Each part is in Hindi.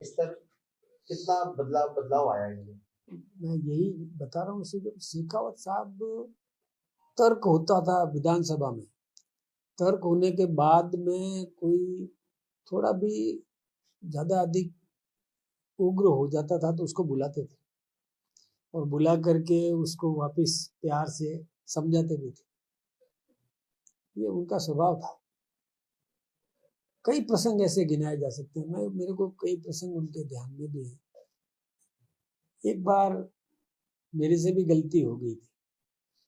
इस तरह कितना बदलाव बदलाव आया इनमें? मैं यही बता रहा हूँ। शेखावत साहब, तर्क होता था विधानसभा में, तर्क होने के बाद में कोई थोड़ा भी ज्यादा अधिक उग्र हो जाता था तो उसको बुलाते थे और बुला करके उसको वापस प्यार से समझाते भी थे। ये उनका स्वभाव था। कई प्रसंग ऐसे गिनाए जा सकते हैं। मेरे को कई प्रसंग उनके ध्यान में भी है। एक बार मेरे से भी गलती हो गई थी।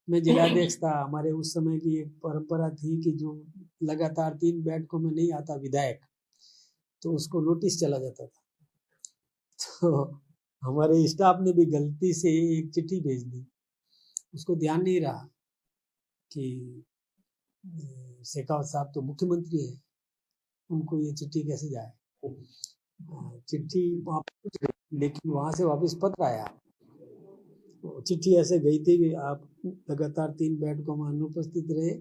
मैं जिलाध्यक्ष था। हमारे उस समय की एक परंपरा थी कि जो लगातार 3 बैठकों में नहीं आता विधायक, तो उसको नोटिस चला जाता था। तो हमारे स्टाफ ने भी गलती से एक चिट्ठी भेज दी। उसको ध्यान नहीं रहा कि शेखावत साहब तो मुख्यमंत्री है, उनको ये चिट्ठी कैसे जाए। चिट्ठी वापस, लेकिन वहां से वापस पत्र आया। चिट्ठी ऐसे गई थी कि आप लगातार 3 बैठकों में अनुपस्थित रहे,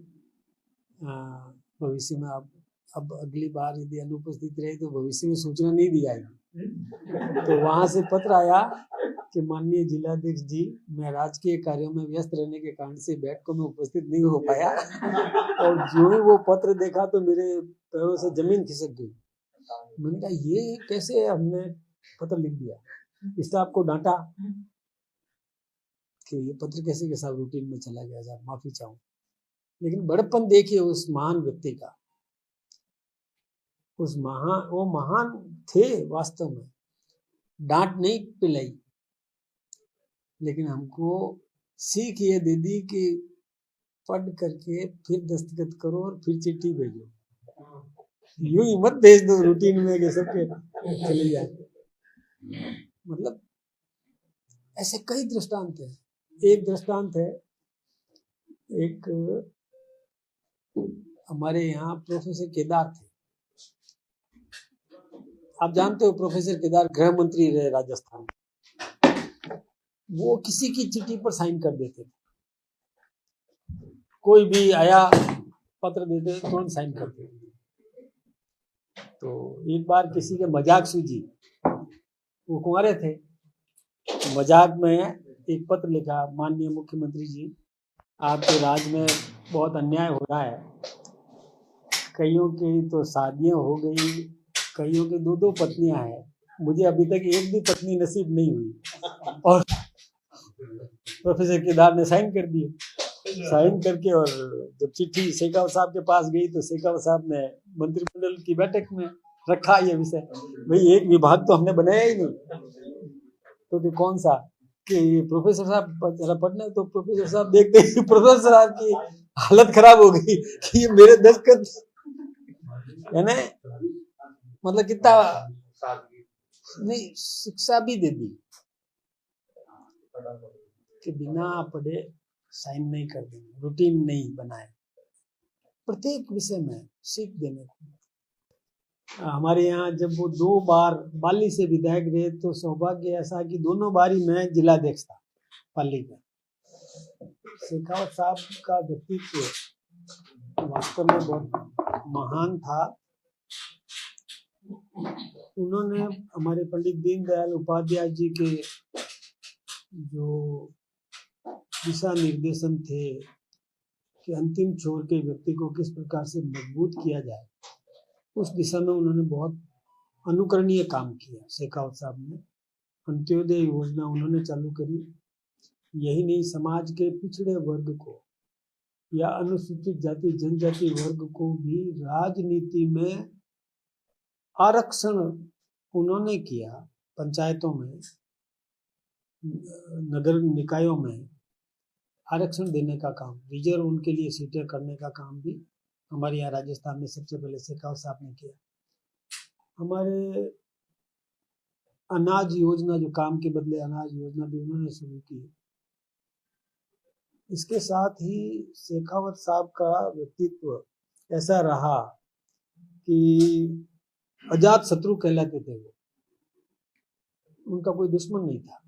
भविष्य में आप अब अगली बार यदि अनुपस्थित रहे तो भविष्य में सूचना नहीं दी जाएगी। तो वहां से पत्र आया कि माननीय जिलाध्यक्ष जी, मैं राजकीय कार्यों में व्यस्त रहने के कारण से बैठकों में उपस्थित नहीं हो पाया। और जो ही वो पत्र देखा तो मेरे पैरों से जमीन खिसक गई। मैंने कहा ये कैसे हमने पत्र लिख दिया। स्टाफ को डांटा कि ये पत्र कैसे के साथ रूटीन में चला गया, साहब माफी चाहूँ। लेकिन बड़प्पन देखिए उस महान व्यक्ति का। वो महान थे वास्तव में। डांट नहीं पिलाई, लेकिन हमको सीख ये दे दी कि पढ़ करके फिर दस्तखत करो और फिर चिट्ठी भेजो। यूं ही मत भेज दो रूटीन में कि सबके चले जाए। मतलब ऐसे कई दृष्टांत हैं। एक दृष्टांत है, एक हमारे यहाँ प्रोफेसर केदार थे। आप जानते हो प्रोफेसर केदार गृह मंत्री रहे राजस्थान। वो किसी की चिट्ठी पर साइन कर देते थे। कोई भी आया पत्र देते तुरंत साइन करते। तो एक बार किसी के मजाक सूझी, वो कुंवारे थे, मजाक में एक पत्र लिखा, माननीय मुख्यमंत्री जी, आपके राज्य में बहुत अन्याय हो रहा है। कईयों की तो शादियां हो गई, कईयों की 2-2 पत्नियां हैं, मुझे अभी तक एक भी पत्नी नसीब नहीं हुई। और प्रोफेसर केदार ने साइन कर दिए। साइन करके और जब चिट्ठी शेखावत साहब के पास गई तो शेखावत साहब ने मंत्रिमंडल की बैठक में रखा ये विषय। भाई एक विभाग तो हमने बनाया ही नहीं। तो कौन सा कि प्रोफेसर साहब जरा पढ़ना। तो प्रोफेसर साहब देखते ही प्रोफेसर साहब की हालत खराब हो गई कि ये मेरे दस्तखत है ना। मतलब कितना नहीं शिक्षा भी दे दी कि बिना पढ़े साइन नहीं कर देंगे, रूटीन नहीं बनाए। प्रत्येक विषय में सीख देने को। हमारे यहाँ जब वो 2 बार पाली से विधायक रहे तो सौभाग्य ऐसा कि दोनों बार ही मैं जिलाध्यक्ष था पाली का। शेखावत साहब का व्यक्तित्व वास्तव में बहुत महान था। उन्होंने हमारे पंडित दीनदयाल उपाध्याय जी के जो दिशा निर्देशन थे कि अंतिम छोर के व्यक्ति को किस प्रकार से मजबूत किया जाए, उस दिशा में उन्होंने बहुत अनुकरणीय काम किया। शेखावत साहब ने अंत्योदय योजना उन्होंने चालू करी। यही नहीं, समाज के पिछड़े वर्ग को या अनुसूचित जाति जनजाति वर्ग को भी राजनीति में आरक्षण उन्होंने किया। पंचायतों में, नगर निकायों में आरक्षण देने का काम, रिजर्व उनके लिए सीटें करने का काम भी हमारे यहाँ राजस्थान में सबसे पहले शेखावत साहब ने किया। हमारे अनाज योजना, जो काम के बदले अनाज योजना भी उन्होंने शुरू की। इसके साथ ही शेखावत साहब का व्यक्तित्व ऐसा रहा कि अजात शत्रु कहलाते थे वो। उनका कोई दुश्मन नहीं था।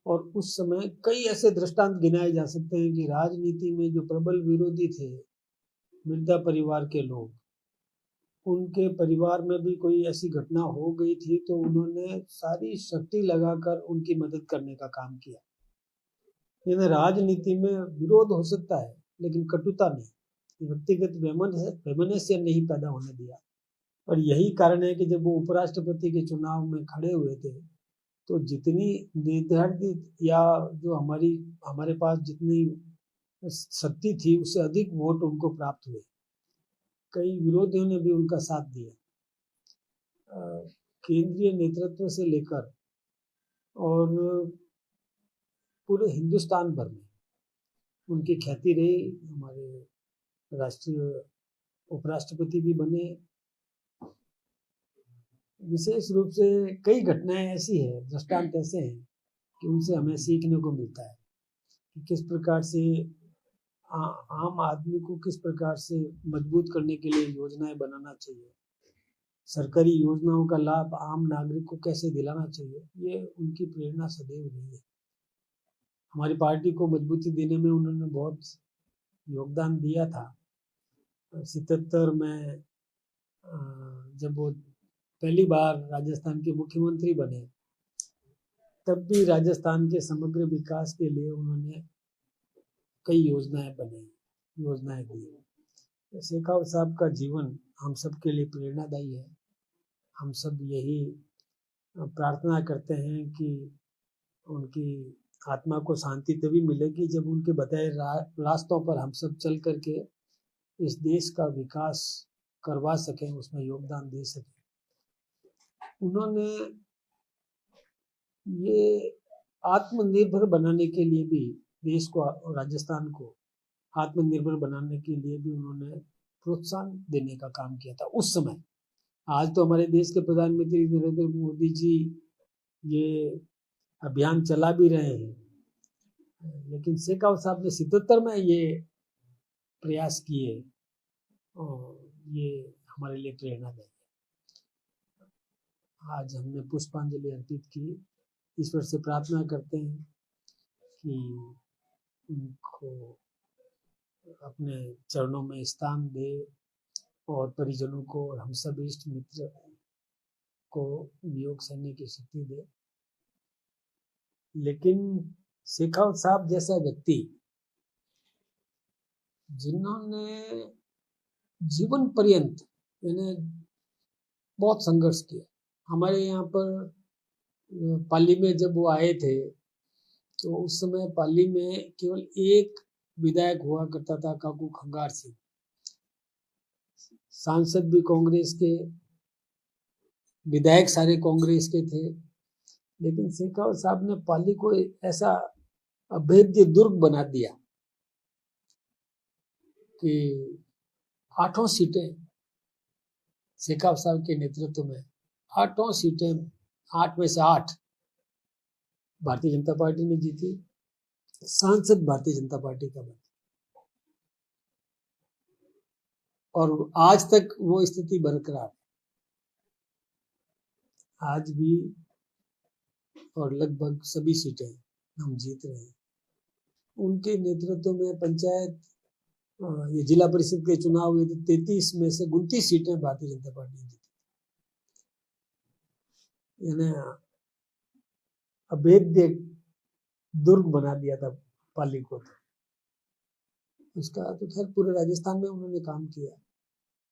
और उस समय कई ऐसे दृष्टांत गिनाए जा सकते हैं कि राजनीति में जो प्रबल विरोधी थे, मिर्जा परिवार के लोग, उनके परिवार में भी कोई ऐसी घटना हो गई थी तो उन्होंने सारी शक्ति लगाकर उनकी मदद करने का काम किया। यानी राजनीति में विरोध हो सकता है लेकिन कटुता नहीं, व्यक्तिगत वैमनस्य नहीं पैदा होने दिया। और यही कारण है कि जब वो उपराष्ट्रपति के चुनाव में खड़े हुए थे तो जितनी निर्धारित या जो हमारे पास जितनी शक्ति थी उससे अधिक वोट उनको प्राप्त हुए। कई विरोधियों ने भी उनका साथ दिया। केंद्रीय नेतृत्व से लेकर और पूरे हिंदुस्तान भर में उनकी ख्याति रही। हमारे राष्ट्रीय उपराष्ट्रपति भी बने। विशेष रूप से कई घटनाएं ऐसी है, दृष्टांत ऐसे हैं कि उनसे हमें सीखने को मिलता है कि किस प्रकार से आम आदमी को किस प्रकार से मजबूत करने के लिए योजनाएं बनाना चाहिए, सरकारी योजनाओं का लाभ आम नागरिक को कैसे दिलाना चाहिए। ये उनकी प्रेरणा सदैव रही है। हमारी पार्टी को मजबूती देने में उन्होंने बहुत योगदान दिया था। 77 में जब वो पहली बार राजस्थान के मुख्यमंत्री बने तब भी राजस्थान के समग्र विकास के लिए उन्होंने कई योजनाएं दी। शेखावत साहब का जीवन हम सब के लिए प्रेरणादायी है। हम सब यही प्रार्थना करते हैं कि उनकी आत्मा को शांति तभी मिलेगी जब उनके बताए रास्तों पर हम सब चल करके इस देश का विकास करवा सकें, उसमें योगदान दे सकें। उन्होंने ये आत्मनिर्भर बनाने के लिए भी देश को, राजस्थान को आत्मनिर्भर बनाने के लिए भी उन्होंने प्रोत्साहन देने का काम किया था उस समय। आज तो हमारे देश के प्रधानमंत्री नरेंद्र मोदी जी ये अभियान चला भी रहे हैं, लेकिन शेखावत साहब ने 77 में ये प्रयास किए और ये हमारे लिए प्रेरणादायी है। आज हमने पुष्पांजलि अर्पित की। ईश्वर से प्रार्थना करते हैं कि उनको अपने चरणों में स्थान दे और परिजनों को और हम सब इष्ट मित्र को वियोग सहने की शक्ति दे। लेकिन शेखावत साहब जैसा व्यक्ति जिन्होंने जीवन पर्यंत यानी बहुत संघर्ष किया। हमारे यहाँ पर पाली में जब वो आए थे तो उस समय पाली में केवल एक विधायक हुआ करता था, काकू खंगार सिंह। सांसद भी कांग्रेस के, विधायक सारे कांग्रेस के थे। लेकिन शेखावत साहब ने पाली को ऐसा अभेद्य दुर्ग बना दिया कि 8 सीटें शेखावत साहब के नेतृत्व में 8 सीटें, 8 में से 8 भारतीय जनता पार्टी ने जीती। सांसद भारतीय जनता पार्टी का बना और आज तक वो स्थिति बरकरार है। आज भी और लगभग सभी सीटें हम जीत रहे हैं। उनके नेतृत्व में पंचायत, ये जिला परिषद के चुनाव हुए थे, 33 में से 29 सीटें भारतीय जनता पार्टी ने जीती। यानी अभेद्य दुर्ग बना दिया था पाली को। उसका तो खैर पूरे राजस्थान में उन्होंने काम किया।